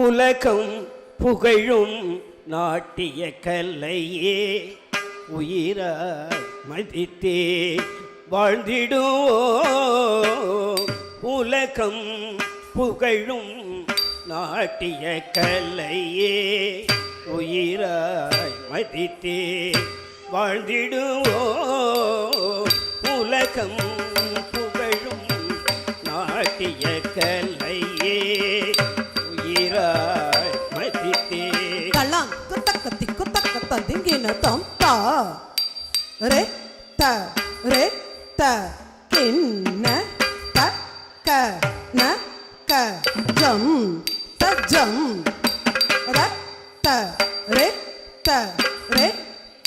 உலகம் புகழும் நாட்டிய கலையே உயிராய் மதித்தே வாழ்ந்திடுவோம். உலகம் புகழும் நாட்டிய கலையே உயிராய் மதித்தே வாழ்ந்திடுவோம். உலகம் புகழும் நாட்டிய கலையே உயிராய் மதித்தே கலாம் குத்தக்கத்தி குத்தக்கத்த திங்கின தம் தா ரே த ரே த கிண்ண த க ந க ஜம் த ஜம் ர த ரே த ரே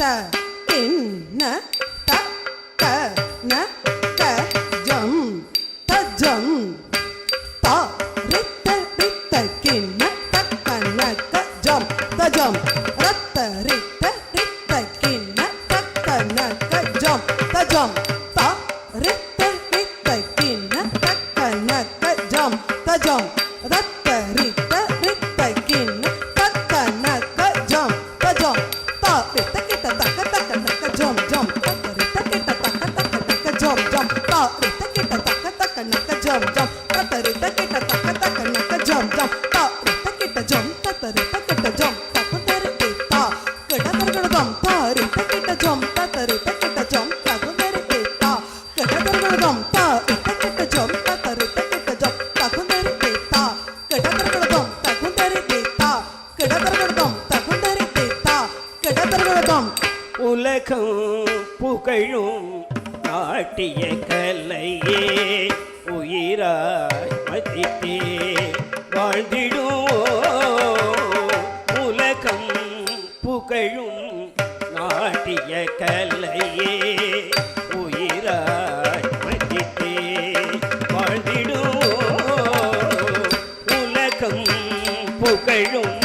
த கிண்ண த க ந க ஜம் த ஜம் தா ரே த கிண்ண த க ந க ஜம் த ஜம் ரத்த ரித்த ரித்த கிண்ண த க ந க ஜம் த ஜம் தா ரித்த ரித்த கிண்ண த க ந க ஜம் த ஜம் ரத்த ரித்த ரித்த கிண்ண த க ந க ஜம் த ஜம் தா ரித்த கிட்ட த க ஜம் ஜம் ரித்த கிட்ட த க ஜம் ஜம் தா ரித்த கிட்ட த க ந க ஜம் ஜம் ரத்த ரித்த கிட்ட த க ந க ஜம் ஜம் தா ரித்த கிட்ட ஜம் த ரித்த கிட்ட ஜம் த குந்தரி தா கடகடகடம் தா ரித்த கிட்ட ஜம் த ரித்த கிட்ட ஜம் த குந்தரி தா கடகடகடம் தா ரித்த கிட்ட ஜம் த ரித்த கிட்ட ஜம் த குந்தரி தா கடகடகடம் த குந்தரி தா கடகடகடம் த குந்தரி தா கடகடகடம். உலகம் புகழும் நாட்டிய கலையே உயிராய் மதித்தே வாழ்ந்திடுவோம். உலகம் புகழும் நாட்டிய கலையே உயிராய் மதித்தே வாழ்ந்திடுவோம். உலகம் புகழும்